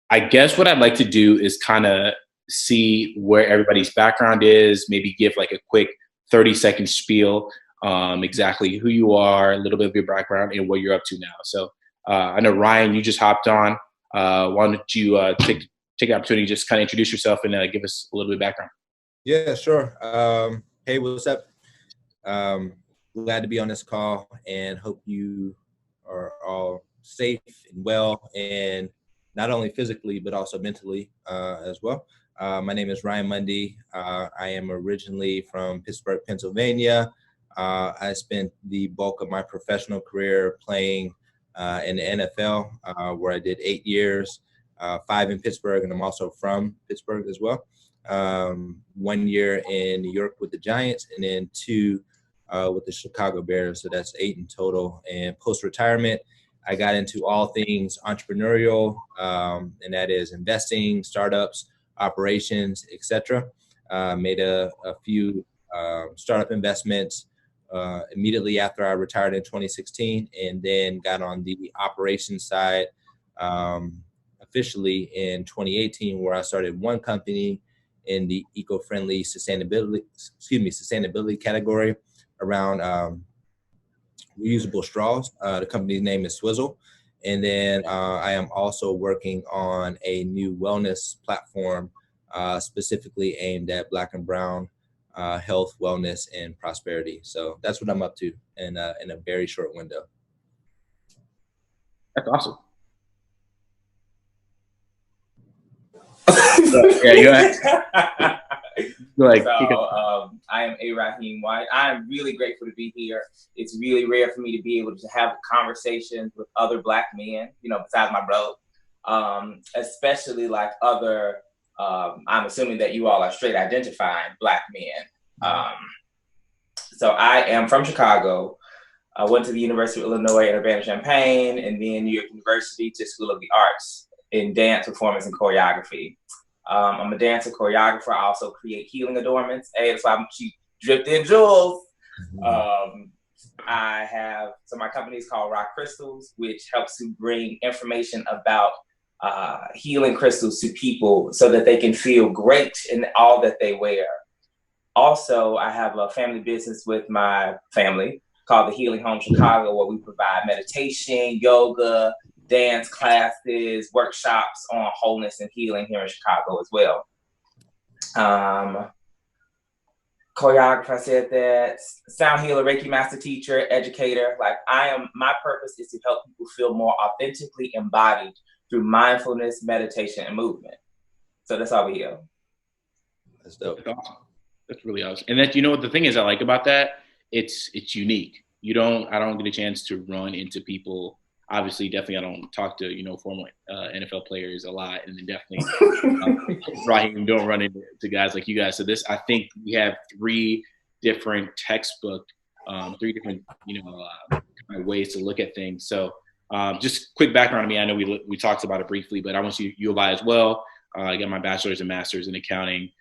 I guess what I'd like to do is kind of see where everybody's background is, maybe give like a quick 30-second spiel, exactly who you are, a little bit of your background, and what you're up to now. So I know, Ryan, you just hopped on. Why don't you take the opportunity to just kind of introduce yourself and give us a little bit of background? Yeah, sure. Hey, what's up? Glad to be on this call and hope you are all safe and well, and not only physically, but also mentally as well. My name is Ryan Mundy. I am originally from Pittsburgh, Pennsylvania. I spent the bulk of my professional career playing in the NFL, where I did 8 years, 5 in Pittsburgh, and I'm also from Pittsburgh as well. 1 year in New York with the Giants, and then 2 with the Chicago Bears. So that's 8 in total. And post-retirement, I got into all things entrepreneurial, and that is investing, startups, operations, etc. Made a few startup investments immediately after I retired in 2016, and then got on the operations side officially in 2018, where I started one company in the eco-friendly sustainability category around reusable straws. The company's name is Swizzle. And then I am also working on a new wellness platform specifically aimed at Black and Brown health, wellness, and prosperity. So that's what I'm up to in a very short window. That's awesome. Yeah, you I am Raheim White. I'm really grateful to be here. It's really rare for me to be able to have conversations with other Black men, besides my bro, especially like other, I'm assuming that you all are straight identifying Black men. So I am from Chicago. I went to the University of Illinois at Urbana-Champaign, and then New York University to School of the Arts in dance, performance, and choreography. I'm a dancer, choreographer. I also create healing adornments. Hey, that's why she dripped in jewels. My company is called Rock Crystals, which helps to bring information about healing crystals to people so that they can feel great in all that they wear. Also, I have a family business with my family called the Healing Home Chicago, where we provide meditation, yoga, dance classes, workshops on wholeness and healing here in Chicago as well. Choreographer, I said that. Sound healer, Reiki master teacher, educator. My purpose is to help people feel more authentically embodied through mindfulness, meditation, and movement. So that's all we hear. That's dope. That's awesome. That's really awesome. And that, what the thing is I like about that, it's unique. I don't get a chance to run into people. Obviously, definitely, I don't talk to, former NFL players a lot, and then definitely, Raheim, don't run into guys like you guys. So I think we have 3 different textbook, 3 different, ways to look at things. So just quick background on me. I know we talked about it briefly, but I went to U of I as well. I got my bachelor's and master's in accounting,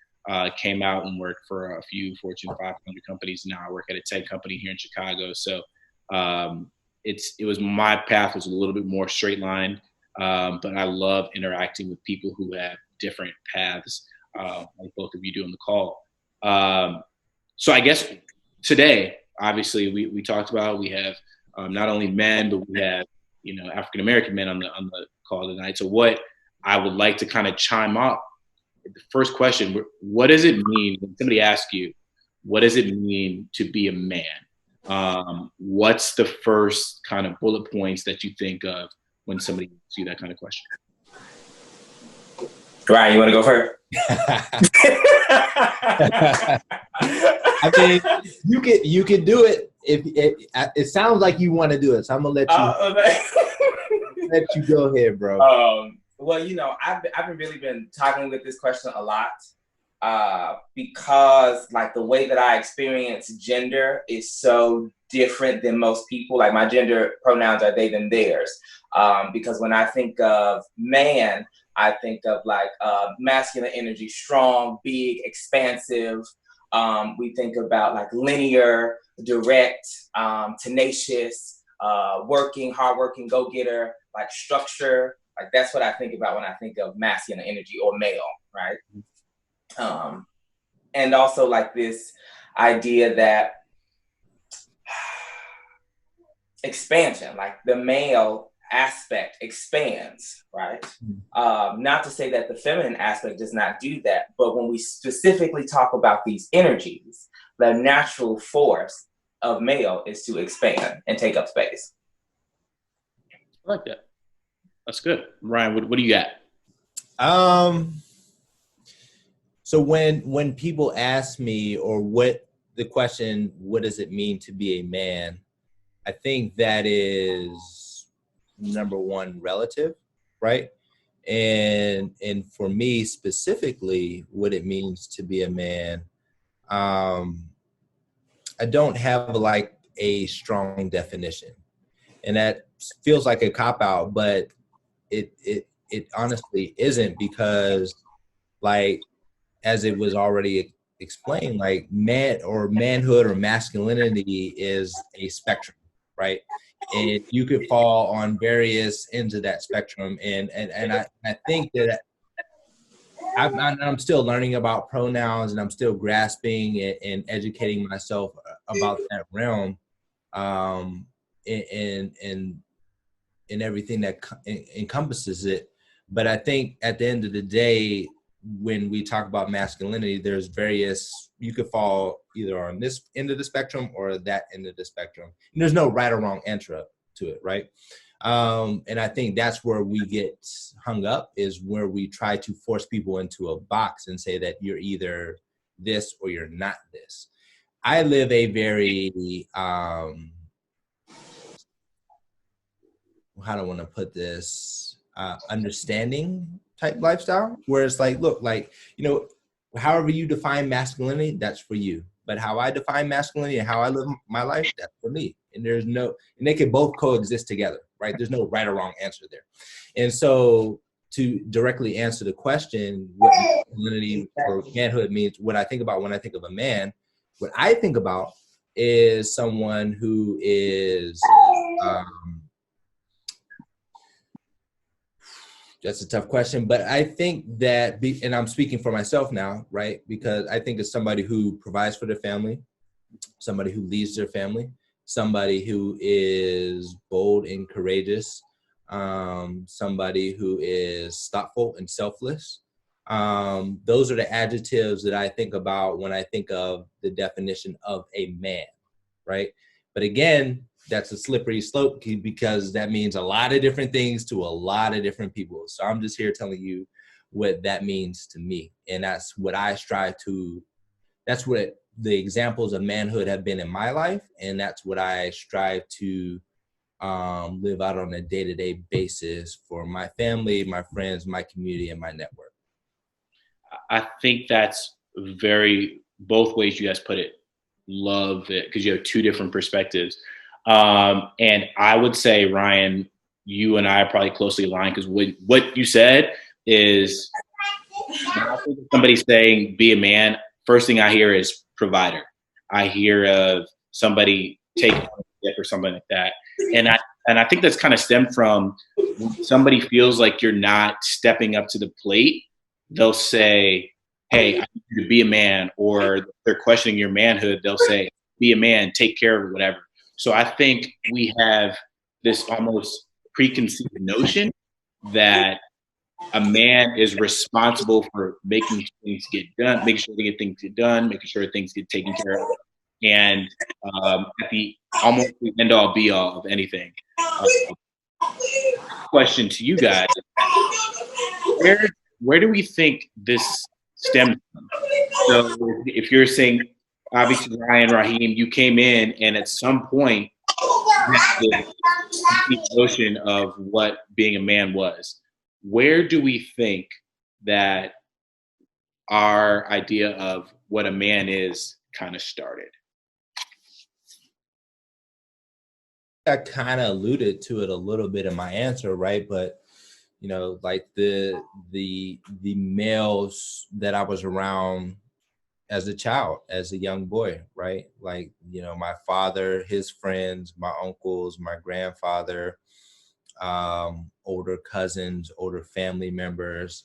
came out and worked for a few Fortune 500 companies. Now I work at a tech company here in Chicago. So, my path was a little bit more straight line, but I love interacting with people who have different paths, like both of you do on the call. So I guess today, obviously, we talked about, we have not only men, but we have African American men on the call tonight. So what I would like to kind of chime up, the first question: what does it mean when somebody asks you, what does it mean to be a man? What's the first kind of bullet points that you think of when somebody asks you that kind of question? Ryan, you want to go first? I mean, you can do it. If it sounds like you want to do it, so I'm gonna let you let you go ahead, bro. Well, I've really been talking with this question a lot. Because the way that I experience gender is so different than most people. Like, my gender pronouns are they, them, theirs. Because when I think of man, I think of masculine energy, strong, big, expansive. We think about linear, direct, tenacious, hardworking, go-getter. like structure. Like that's what I think about when I think of masculine energy or male, right? And also like this idea that expansion, like the male aspect expands, right? Not to say that the feminine aspect does not do that, but when we specifically talk about these energies, the natural force of male is to expand and take up space. I like that. That's good. Ryan, what do you got? So when people ask me, or what the question, what does it mean to be a man? I think that is number one, relative, right? And for me specifically, what it means to be a man, I don't have like a strong definition, and that feels like a cop out, but it honestly isn't, because like, as it was already explained, like man or manhood or masculinity is a spectrum, right? And you could fall on various ends of that spectrum. And I think that I'm still learning about pronouns, and I'm still grasping and educating myself about that realm, and everything that encompasses it. But I think at the end of the day, when we talk about masculinity, there's various, you could fall either on this end of the spectrum or that end of the spectrum. And there's no right or wrong answer to it, right? And I think that's where we get hung up, is where we try to force people into a box and say that you're either this or you're not this. I live a very, how do I want to put this, understanding type lifestyle, where it's like, look, like, however you define masculinity, that's for you. But how I define masculinity and how I live my life, that's for me. And and they can both coexist together, right? There's no right or wrong answer there. And so to directly answer the question, what masculinity or manhood means, what I think about when I think of a man, what I think about is someone who is, that's a tough question, but I think that, and I'm speaking for myself now, right? Because I think it's somebody who provides for their family, somebody who leads their family, somebody who is bold and courageous, somebody who is thoughtful and selfless. Those are the adjectives that I think about when I think of the definition of a man, right? But again, that's a slippery slope, because that means a lot of different things to a lot of different people. So I'm just here telling you what that means to me. And that's what I strive to, that's what the examples of manhood have been in my life. And that's what I strive to live out on a day-to-day basis for my family, my friends, my community, and my network. I think that's very, both ways you guys put it. Love it, because you have two different perspectives. And I would say, Ryan, you and I are probably closely aligned, because what you said is, when I think of somebody saying be a man, first thing I hear is provider. I hear of somebody taking ownership or something like that. And I think that's kind of stemmed from, when somebody feels like you're not stepping up to the plate, they'll say, hey, I need you to be a man, or they're questioning your manhood. They'll say, be a man, take care of it, whatever. So I think we have this almost preconceived notion that a man is responsible for making things get done, making sure things get done, making sure things get taken care of, and at the almost the end all be all of anything. Question to you guys: where do we think this stems from? So if you're saying, obviously, Ryan, Raheim, you came in, and at some point, you had this complete notion of what being a man was. Where do we think that our idea of what a man is kind of started? I kind of alluded to it a little bit in my answer, right? But like the males that I was around as a child, as a young boy, right? Like, my father, his friends, my uncles, my grandfather, older cousins, older family members,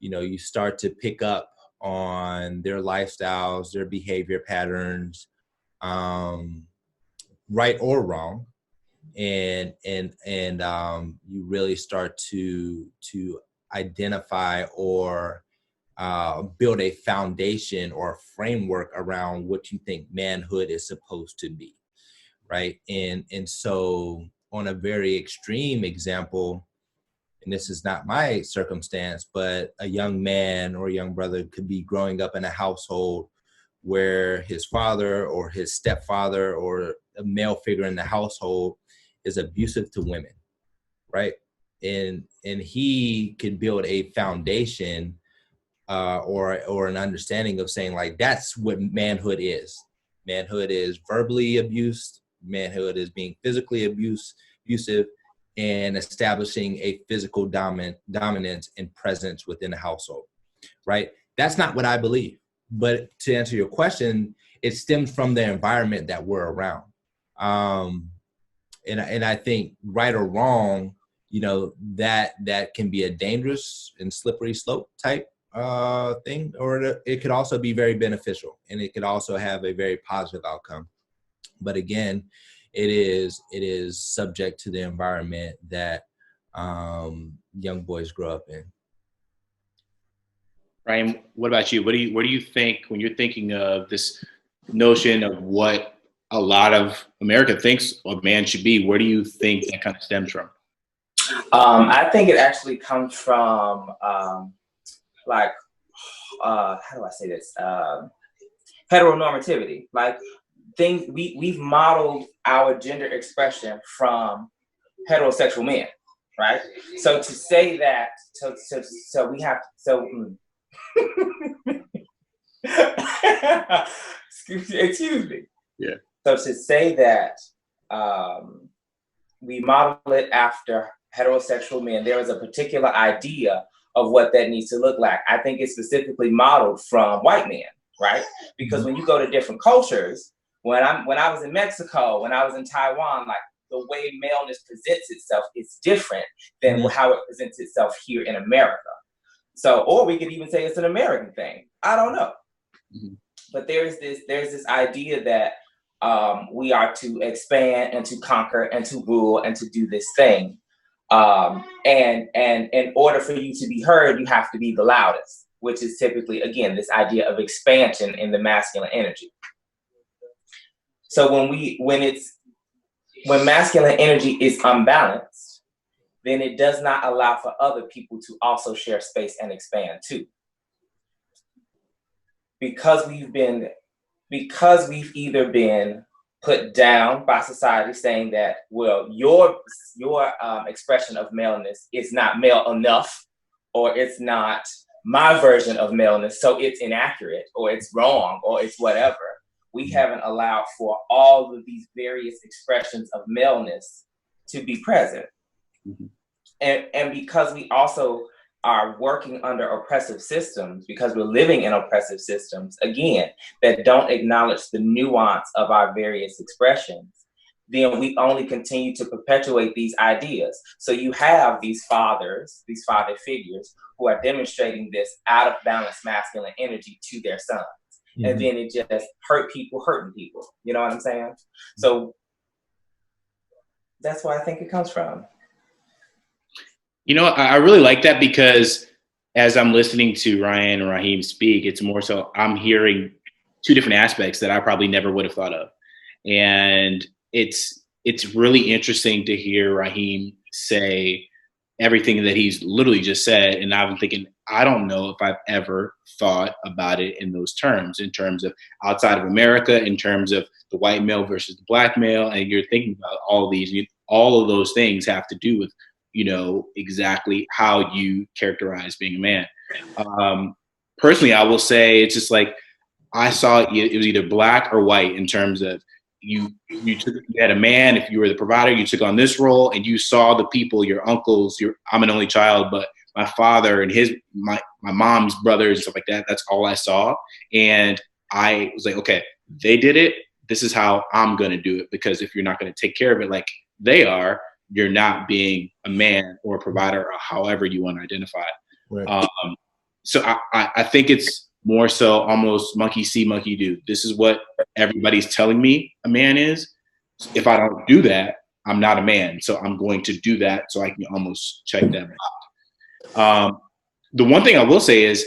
you know, you start to pick up on their lifestyles, their behavior patterns, right or wrong. And you really start to identify or build a foundation or a framework around what you think manhood is supposed to be, right? And so on a very extreme example, and this is not my circumstance, but a young man or a young brother could be growing up in a household where his father or his stepfather or a male figure in the household is abusive to women, right? And he could build a foundation or an understanding of saying, like, that's what manhood is. Manhood is verbally abused. Manhood is being physically abusive, and establishing a physical dominance and presence within the household, right? That's not what I believe. But to answer your question, it stems from the environment that we're around. And I think, right or wrong, you know, that can be a dangerous and slippery slope type thing, or it could also be very beneficial, and it could also have a very positive outcome. But again, it is subject to the environment that young boys grow up in. Ryan, what about you? What do you think when you're thinking of this notion of what a lot of America thinks a man should be? Where do you think that kind of stems from? I think it actually comes from how do I say this? Heteronormativity. Like, things we've modeled our gender expression from heterosexual men, right? So to say that, so we have excuse me. Yeah. So to say that we model it after heterosexual men, there is a particular idea of what that needs to look like. I think it's specifically modeled from white men, right? Because when you go to different cultures, when I was in Mexico, when I was in Taiwan, like, the way maleness presents itself is different than how it presents itself here in America. So, or we could even say it's an American thing. I don't know. Mm-hmm. But there's this idea that we are to expand and to conquer and to rule and to do this thing. And in order for you to be heard, you have to be the loudest, which is typically, again, this idea of expansion in the masculine energy. So when masculine energy is unbalanced, then it does not allow for other people to also share space and expand too. Because we've either been put down by society saying that, well, your expression of maleness is not male enough, or it's not my version of maleness, so it's inaccurate, or it's wrong, or it's whatever. We haven't allowed for all of these various expressions of maleness to be present. Mm-hmm. And because we also are working under oppressive systems, because we're living in oppressive systems, again, that don't acknowledge the nuance of our various expressions, then we only continue to perpetuate these ideas. So you have these father figures who are demonstrating this out of balance masculine energy to their sons. Mm-hmm. And then it just hurting people. You know what I'm saying? Mm-hmm. So that's where I think it comes from. You know, I really like that, because as I'm listening to Ryan and Raheim speak, it's more so I'm hearing two different aspects that I probably never would have thought of. And it's really interesting to hear Raheim say everything that he's literally just said. And I've been thinking, I don't know if I've ever thought about it in those terms, in terms of outside of America, in terms of the white male versus the black male. And you're thinking about all of those things have to do with, you know, exactly how you characterize being a man. Personally, I will say it's just like, I saw it was either black or white in terms of you had a man, if you were the provider, you took on this role, and you saw the people, your uncles, I'm an only child, but my father and my mom's brothers and stuff like that, that's all I saw. And I was like, okay, they did it. This is how I'm going to do it, because if you're not going to take care of it like they are, you're not being a man or a provider or however you want to identify. Right. So I think it's more so almost monkey see, monkey do. This is what everybody's telling me a man is. If I don't do that, I'm not a man. So I'm going to do that so I can almost check that box. The one thing I will say is,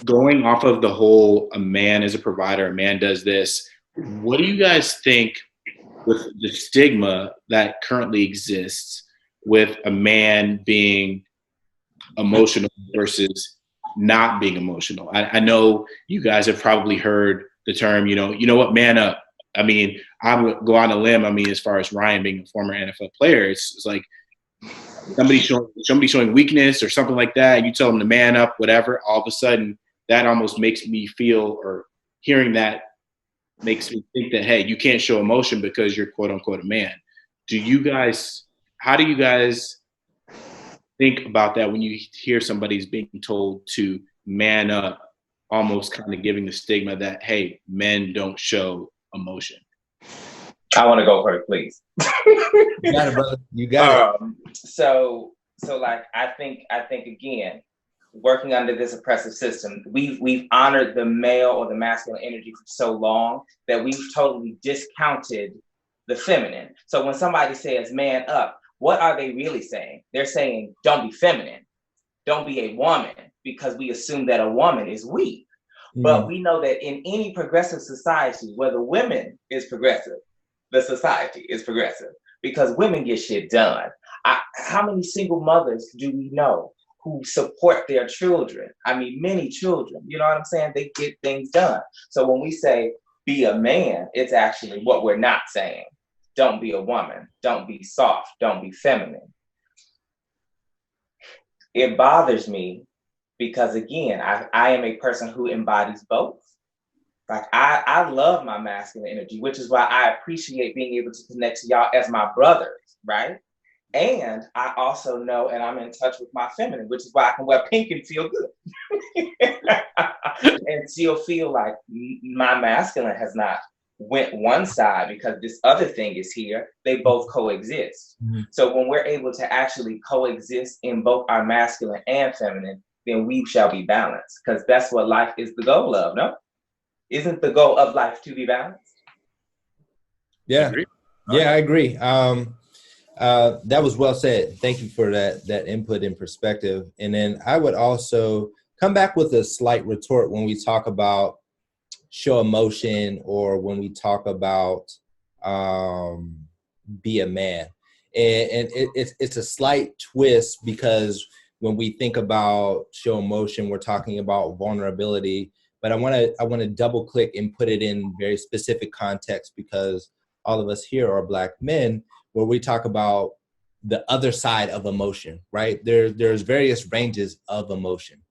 going off of the whole a man is a provider, a man does this, what do you guys think with the stigma that currently exists with a man being emotional versus not being emotional? I know you guys have probably heard the term, you know what, man up. I mean, I would go on a limb. I mean, as far as Ryan being a former NFL player, it's like somebody showing weakness or something like that, and you tell them to man up, whatever. All of a sudden, that almost makes me feel, or hearing that makes me think that, hey, you can't show emotion because you're quote unquote a man. How do you guys think about that when you hear somebody's being told to man up, almost kind of giving the stigma that, hey, men don't show emotion? I want to go first, please. You got it, brother. You got it. So like, I think again, working under this oppressive system, we've honored the male or the masculine energy for so long that we've totally discounted the feminine. So when somebody says man up, what are they really saying? They're saying, don't be feminine, don't be a woman, because we assume that a woman is weak. But we know that in any progressive society, where the women is progressive, the society is progressive, because women get shit done. How many single mothers do we know who support their children? I mean, many children, you know what I'm saying? They get things done. So when we say be a man, it's actually what we're not saying. Don't be a woman. Don't be soft. Don't be feminine. It bothers me because, again, I am a person who embodies both. Like, I love my masculine energy, which is why I appreciate being able to connect to y'all as my brothers, right? And I also know, and I'm in touch with my feminine, which is why I can wear pink and feel good. And still feel like my masculine has not went one side because this other thing is here. They both coexist. Mm-hmm. So when we're able to actually coexist in both our masculine and feminine, then we shall be balanced, because that's what life is the goal of, no? Isn't the goal of life to be balanced? Yeah, I agree. That was well said. Thank you for that input and perspective. And then I would also come back with a slight retort when we talk about show emotion, or when we talk about be a man. And it's a slight twist, because when we think about show emotion, we're talking about vulnerability. But I want to double click and put it in very specific context, because all of us here are Black men, where we talk about the other side of emotion, right? There's various ranges of emotion,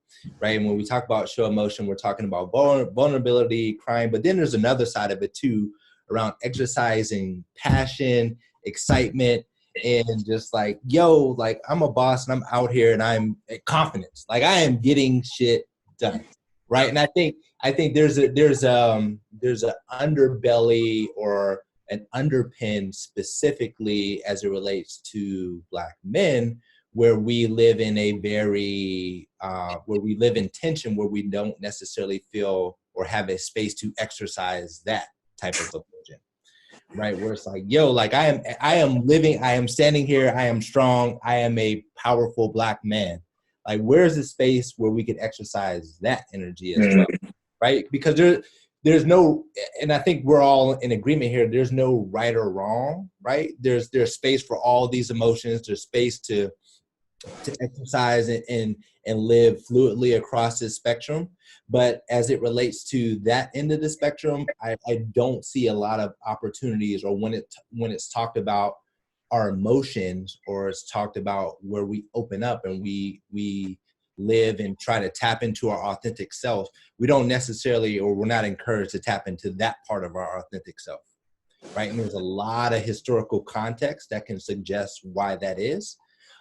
right? And when we talk about show emotion, we're talking about vulnerability, crying, but then there's another side of it too, around exercising passion, excitement, and just like, yo, like, I'm a boss and I'm out here and I'm confidence, like I am getting shit done, right? And I think there's an underbelly or an underpin specifically as it relates to Black men, where we live in a very, where we live in tension, where we don't necessarily feel or have a space to exercise that type of emotion, right? Where it's like, yo, like I am living, I am standing here, I am strong, I am a powerful Black man. Like, where's the space where we could exercise that energy as well, right? Because there's no, and I think we're all in agreement here, there's no right or wrong, right? There's space for all these emotions. There's space to exercise and live fluidly across this spectrum. But as it relates to that end of the spectrum, I don't see a lot of opportunities, or when it's talked about our emotions, or it's talked about where we open up and we live and try to tap into our authentic self, we don't necessarily, or we're not encouraged to tap into that part of our authentic self, right? And there's a lot of historical context that can suggest why that is.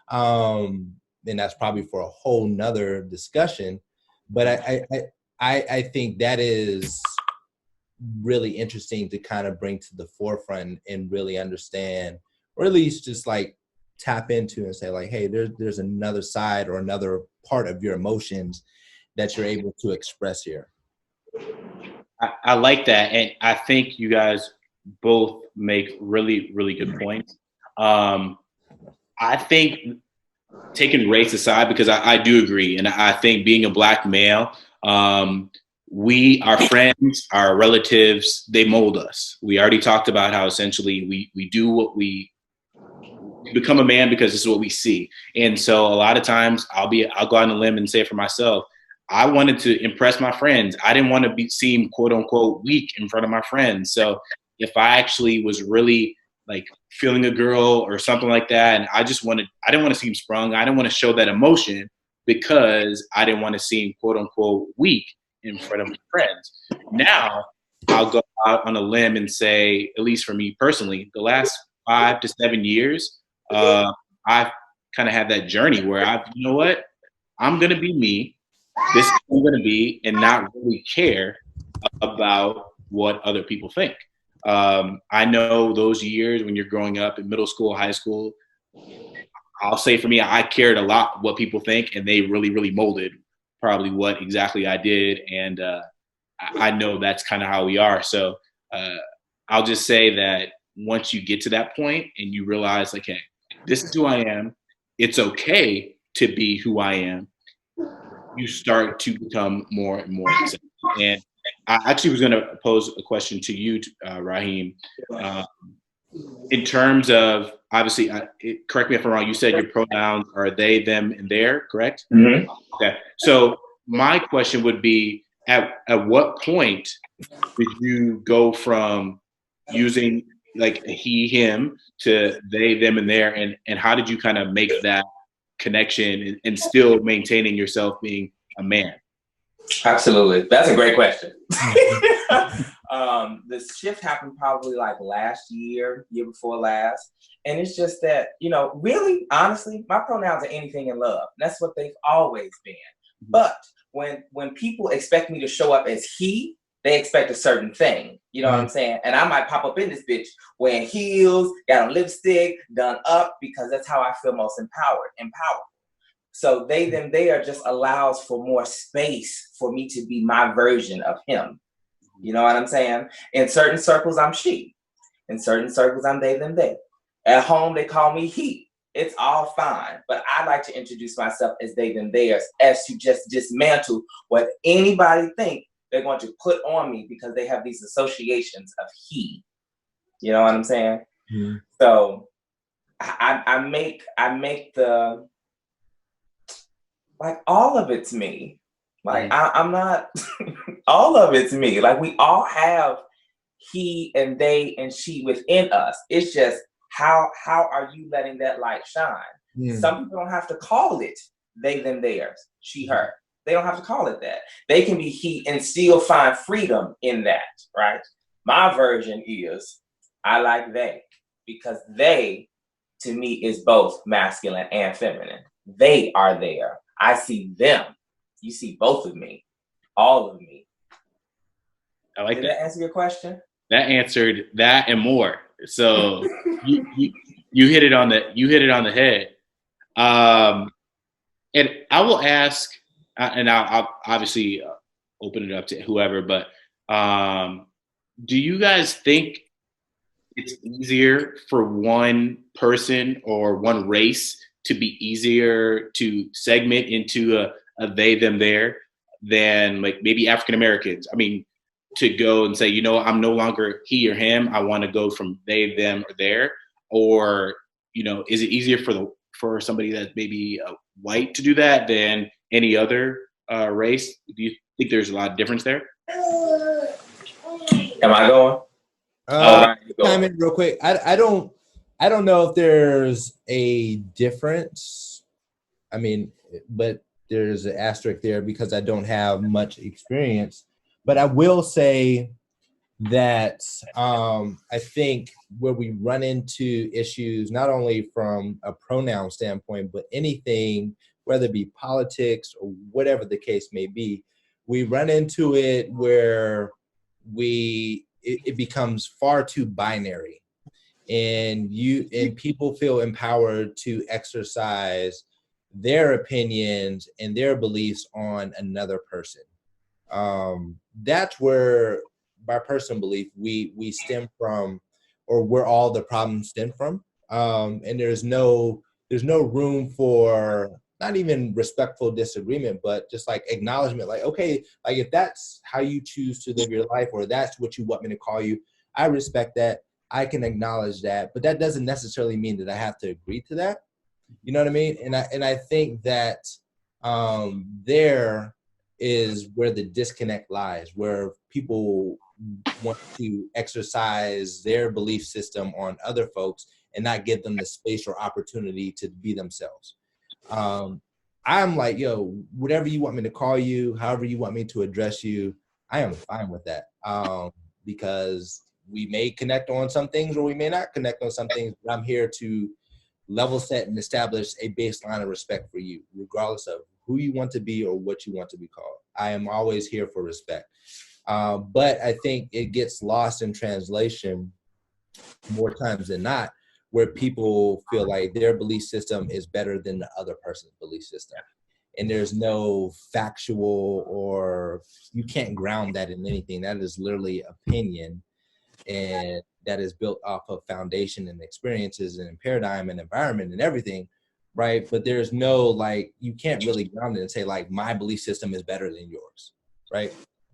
And that's probably for a whole nother discussion. But I think that is really interesting to kind of bring to the forefront and really understand, or at least just like tap into and say like, hey, there's another side or another part of your emotions that you're able to express here. I like that. And I think you guys both make really, really good points. I think taking race aside, because I do agree. And I think being a Black male, our friends, our relatives, they mold us. We already talked about how essentially we do what we become a man because this is what we see. And so a lot of times I'll go on a limb and say it for myself. I wanted to impress my friends. I didn't want to seem quote unquote weak in front of my friends. So if I actually was really like feeling a girl or something like that, and I didn't want to seem sprung. I didn't want to show that emotion because I didn't want to seem quote unquote weak in front of my friends. Now I'll go out on a limb and say, at least for me personally, the last 5 to 7 years, I've kind of had that journey where you know what, I'm going to be me. This is who I'm going to be, and not really care about what other people think. I know those years when you're growing up in middle school, high school, I'll say for me, I cared a lot what people think, and they really, really molded probably what exactly I did. And I know that's kind of how we are. So I'll just say that once you get to that point and you realize, like, hey, this is who I am, it's okay to be who I am, you start to become more and more accepted. And I actually was going to pose a question to you, Raheim. In terms of, obviously, correct me if I'm wrong, you said your pronouns are they, them, and their, correct? Mm-hmm. Okay. So my question would be, at what point did you go from using like he, him to they, them, and their, and how did you kind of make that connection and still maintaining yourself being a man? Absolutely. That's a great question. The shift happened probably like last year before last. And it's just that, really, honestly, my pronouns are anything in love. That's what they've always been. But when people expect me to show up as he, they expect a certain thing. You know what I'm saying? And I might pop up in this bitch wearing heels, got on lipstick, done up, because that's how I feel most empowered. So they, them, there just allows for more space for me to be my version of him. You know what I'm saying? In certain circles, I'm she. In certain circles, I'm they, them, they. At home, they call me he. It's all fine. But I like to introduce myself as they, them, theirs, as to just dismantle what anybody think they're going to put on me because they have these associations of he. You know what I'm saying? Mm-hmm. So I make the, like, all of it's me. Like, I'm not, all of it's me. Like, we all have he and they and she within us. It's just, how are you letting that light shine? Yeah. Some people don't have to call it they, them, theirs, she, her. They don't have to call it that. They can be he and still find freedom in that, right? My version is, I like they, because they, to me, is both masculine and feminine. They are there. I see them. You see both of me, all of me. I like that. Did that answer your question? That answered that and more. So you hit it on the head. And I will ask, and I'll obviously open it up to whoever, but do you guys think it's easier for one person or one race to be easier to segment into a they, them, their than like maybe African Americans? I mean, to go and say, I'm no longer he or him. I want to go from they, them, or their. Or, is it easier for somebody that's maybe white to do that than any other race? Do you think there's a lot of difference there? Am I going? Chime in real quick. I don't know if there's a difference. I mean, but there's an asterisk there because I don't have much experience. But I will say that I think where we run into issues, not only from a pronoun standpoint, but anything, whether it be politics or whatever the case may be, we run into it where it becomes far too binary. and people feel empowered to exercise their opinions and their beliefs on another person. That's where, by personal belief, we stem from, or where all the problems stem from. And there's no room for not even respectful disagreement, but just like acknowledgement, like, okay, like if that's how you choose to live your life, or that's what you want me to call you, I respect that. I can acknowledge that, but that doesn't necessarily mean that I have to agree to that. You know what I mean? And I think that there is where the disconnect lies, where people want to exercise their belief system on other folks and not give them the space or opportunity to be themselves. I'm like, yo, whatever you want me to call you, however you want me to address you, I am fine with that. Because we may connect on some things or we may not connect on some things, but I'm here to level set and establish a baseline of respect for you, regardless of who you want to be or what you want to be called. I am always here for respect. But I think it gets lost in translation more times than not, where people feel like their belief system is better than the other person's belief system. And there's no factual, or you can't ground that in anything. That is literally opinion, and that is built off of foundation and experiences and paradigm and environment and everything, right? But there's no, like, you can't really ground it and say, like, my belief system is better than yours, right?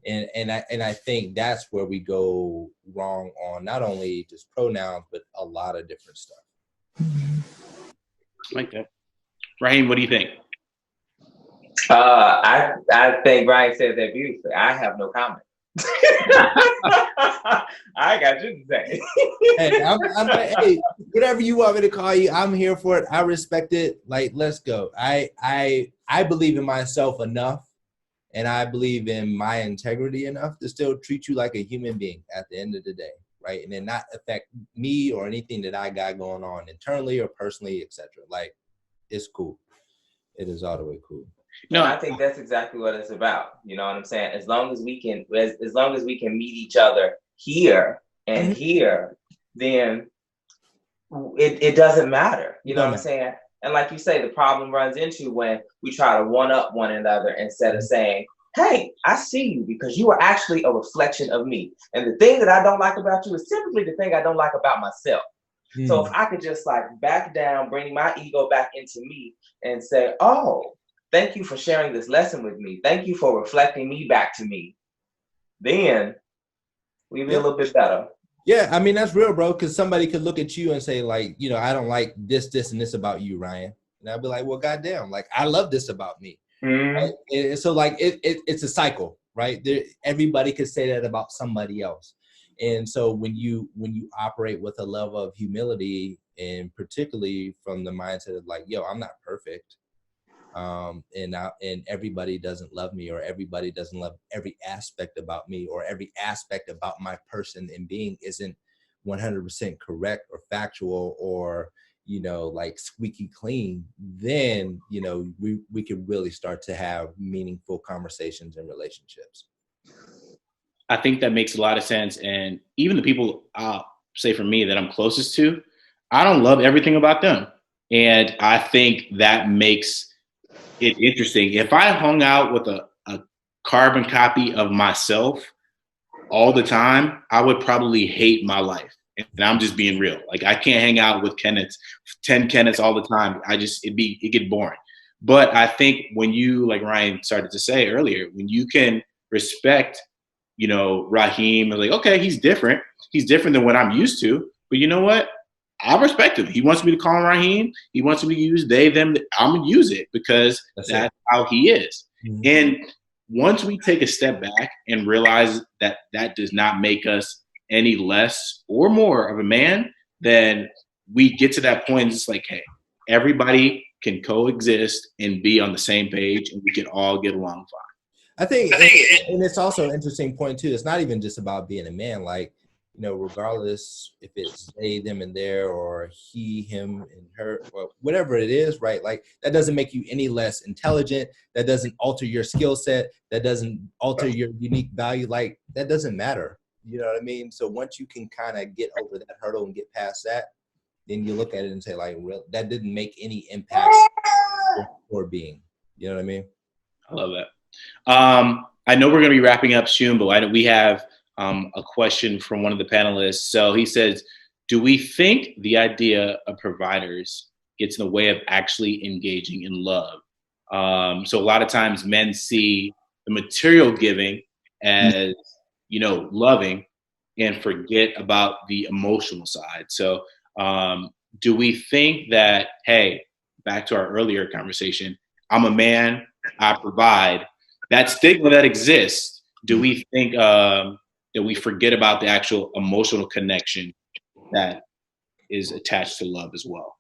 And I think that's where we go wrong on not only just pronouns, but a lot of different stuff. Like that. Raheim, what do you think? I think Ryan said that beautifully. I have no comment. I got you to say. Hey, hey, whatever you want me to call you, I'm here for it. I respect it. Like, let's go. I believe in myself enough, and I believe in my integrity enough to still treat you like a human being at the end of the day, right? And then not affect me or anything that I got going on internally or personally, etc. Like, it's cool. It is all the way cool. No, I think that's exactly what it's about. You know what I'm saying? As long as we can meet each other here and here, then it doesn't matter. You know what I'm saying? And like you say, the problem runs into when we try to one up one another instead of saying, hey, I see you because you are actually a reflection of me. And the thing that I don't like about you is typically the thing I don't like about myself. So if I could just like back down, bring my ego back into me and say, oh, thank you for sharing this lesson with me. Thank you for reflecting me back to me. Then we'd be a little bit better. Yeah, I mean, that's real, bro, because somebody could look at you and say, like, you know, I don't like this, and this about you, Ryan. And I'd be like, well, goddamn, like, I love this about me. Right? And so, like, it's a cycle, right? Everybody could say that about somebody else. And so when you operate with a level of humility, and particularly from the mindset of like, yo, I'm not perfect. And everybody doesn't love me, or everybody doesn't love every aspect about me, or every aspect about my person and being isn't 100% correct or factual, or, you know, like squeaky clean, then, you know, we could really start to have meaningful conversations and relationships. I think that makes a lot of sense. And even the people, I'll say for me, that I'm closest to, I don't love everything about them. And I think that makes it interesting. If I hung out with a carbon copy of myself all the time, I would probably hate my life. And I'm just being real. Like, I can't hang out with 10 Kenneths all the time. It get boring. But I think when you, like Ryan started to say earlier, when you can respect, you know, Raheim, and like, okay, he's different. He's different than what I'm used to. But you know what? I respect him. He wants me to call him Raheim. He wants me to use they, them. I'm going to use it because that's how he is. Mm-hmm. And once we take a step back and realize that that does not make us any less or more of a man, then we get to that point. It's like, hey, everybody can coexist and be on the same page, and we can all get along fine. I think, and it's also an interesting point too. It's not even just about being a man. Like, you know, regardless if it's they, them, and their, or he, him, and her, or whatever it is, right? Like, that doesn't make you any less intelligent. That doesn't alter your skill set. That doesn't alter your unique value. Like, that doesn't matter. You know what I mean? So once you can kind of get over that hurdle and get past that, then you look at it and say, like, real, that didn't make any impact or being. You know what I mean? I love that. I know we're going to be wrapping up soon, but we have a question from one of the panelists. So he says, do we think the idea of providers gets in the way of actually engaging in love? So a lot of times men see the material giving as, you know, loving and forget about the emotional side. So do we think that, hey, back to our earlier conversation, I'm a man, I provide, that stigma that exists, do we think that we forget about the actual emotional connection that is attached to love as well?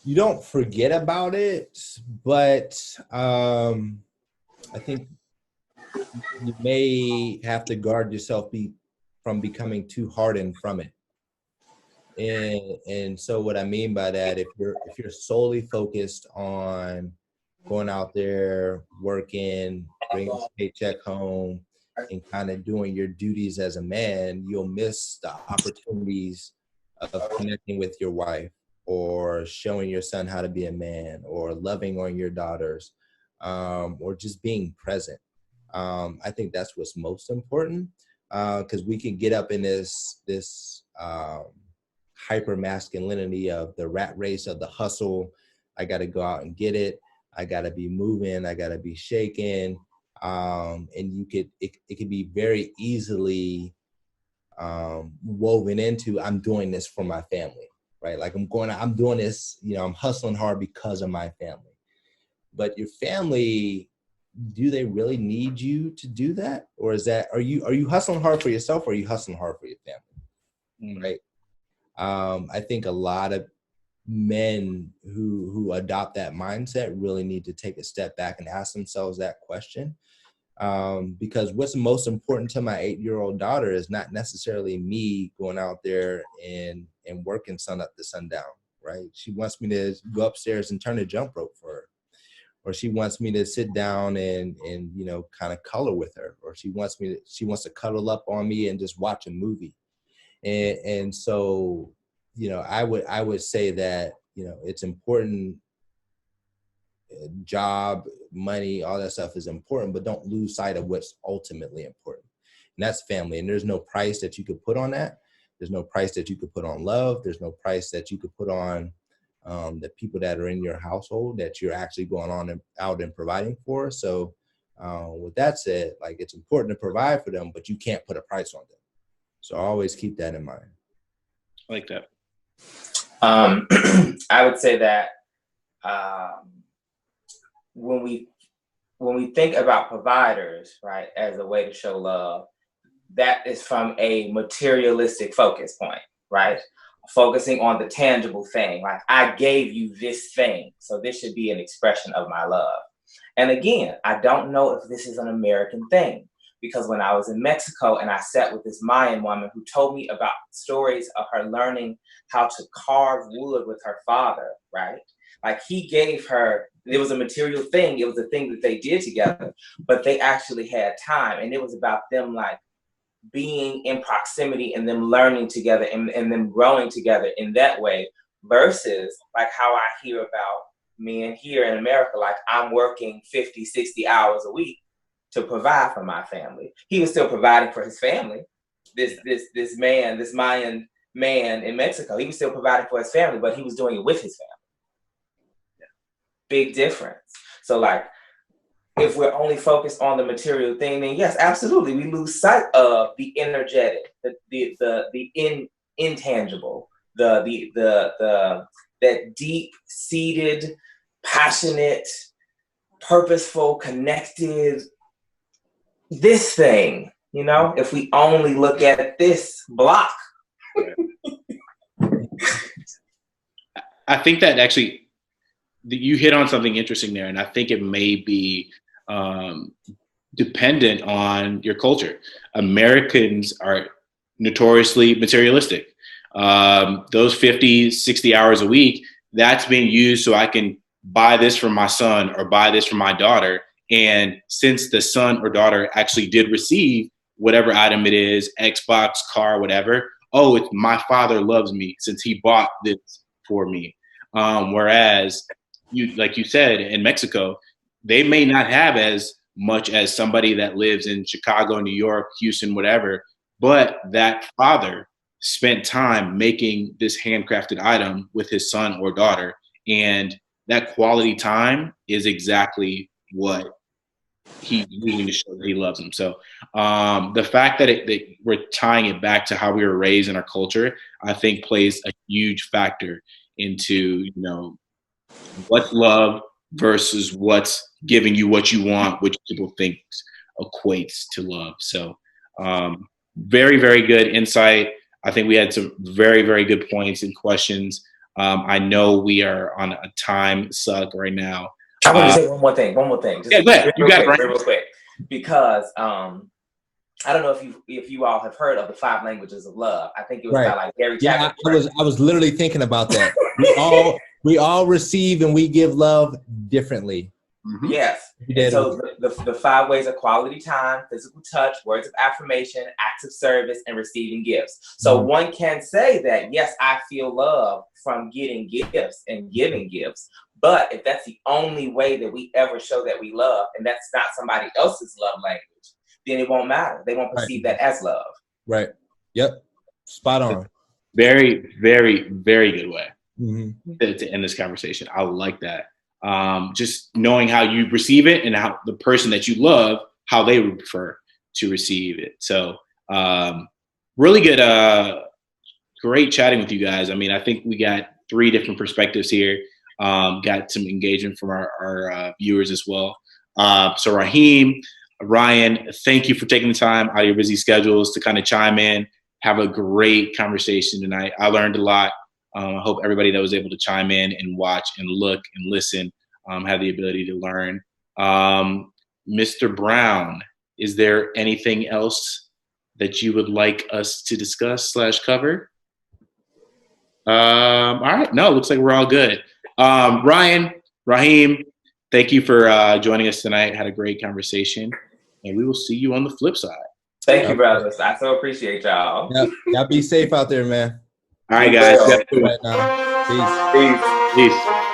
You don't forget about it, but I think you may have to guard yourself from becoming too hardened from it. And so what I mean by that, if you're solely focused on going out there, working, bringing a paycheck home, and kind of doing your duties as a man, you'll miss the opportunities of connecting with your wife, or showing your son how to be a man, or loving on your daughters, or just being present. I think that's what's most important, because we can get up in this hyper masculinity of the rat race of the hustle. I got to go out and get it. I got to be moving. I got to be shaking. And it could be very easily woven into, I'm doing this for my family, right? Like I'm doing this, you know, I'm hustling hard because of my family. But your family, do they really need you to do that? Or are you hustling hard for yourself, or are you hustling hard for your family? Right? I think a lot of men who adopt that mindset really need to take a step back and ask themselves that question. Because what's most important to my 8-year-old daughter is not necessarily me going out there and working sun up to sundown, right? She wants me to go upstairs and turn a jump rope for her. Or she wants me to sit down and you know, kind of color with her. Or she wants to cuddle up on me and just watch a movie. And so, you know, I would say that, you know, it's important. Job, money, all that stuff is important, but don't lose sight of what's ultimately important. And that's family. And there's no price that you could put on that. There's no price that you could put on love. There's no price that you could put on the people that are in your household that you're actually going on and out and providing for. So with that said, like, it's important to provide for them, but you can't put a price on them. So always keep that in mind. I like that. I would say that when we think about providers, right, as a way to show love, that is from a materialistic focus point, right? Focusing on the tangible thing, like, I gave you this thing, so this should be an expression of my love. And again, I don't know if this is an American thing, because when I was in Mexico and I sat with this Mayan woman who told me about stories of her learning how to carve wood with her father, right? Like, he gave her, it was a material thing. It was a thing that they did together, but they actually had time. And it was about them, like, being in proximity and them learning together and them growing together in that way, versus like how I hear about men here in America, like, I'm working 50, 60 hours a week to provide for my family. He was still providing for his family. This Mayan man in Mexico, he was still providing for his family, but he was doing it with his family. Big difference. So, like, if we're only focused on the material thing, then yes, absolutely, we lose sight of the energetic, the intangible, that deep-seated, passionate, purposeful, connected, this thing, you know, if we only look at this block. I think that actually you hit on something interesting there, and I think it may be dependent on your culture. Americans are notoriously materialistic. Those 50, 60 hours a week, that's being used so I can buy this for my son or buy this for my daughter, And since the son or daughter actually did receive whatever item it is, Xbox, car, whatever, oh, it's my father loves me since he bought this for me. Whereas like you said, in Mexico, they may not have as much as somebody that lives in Chicago, New York, Houston, whatever, but that father spent time making this handcrafted item with his son or daughter. And that quality time is exactly what he's using to show that he loves them. So the fact that we're tying it back to how we were raised in our culture, I think plays a huge factor into, what's love versus what's giving you what you want, which people think equates to love. So very, very good insight. I think we had some very, very good points and questions. I know we are on a time suck right now. I want to say one more thing. Just yeah, go ahead. You got it, Ryan. Real quick. Because I don't know if you all have heard of the 5 languages of love. I think it was by like Gary Chapman. Yeah, I was literally thinking about that. we all receive and we give love differently. Mm-hmm. Yes. So the 5 ways of quality time: physical touch, words of affirmation, acts of service, and receiving gifts. So one can say that, yes, I feel love from getting gifts and giving gifts. But if that's the only way that we ever show that we love, and that's not somebody else's love language, then it won't matter. They won't perceive that as love. Right. Yep. Spot on. Very, very, very good way to end this conversation. I like that. Just knowing how you receive it and how the person that you love, how they would prefer to receive it. So really good. Great chatting with you guys. I mean, I think we got 3 different perspectives here. Got some engagement from our viewers as well. So Raheim, Ryan, thank you for taking the time out of your busy schedules to kind of chime in, have a great conversation tonight. I learned a lot. I hope everybody that was able to chime in and watch and look and listen had the ability to learn. Mr. Brown, is there anything else that you would like us to discuss / cover? All right. No, looks like we're all good. Ryan, Raheim, thank you for joining us tonight. Had a great conversation, and we will see you on the flip side. Thank you, brothers. I so appreciate y'all. Yep. Y'all be safe out there, man. All right, guys. Right now. Peace. Peace.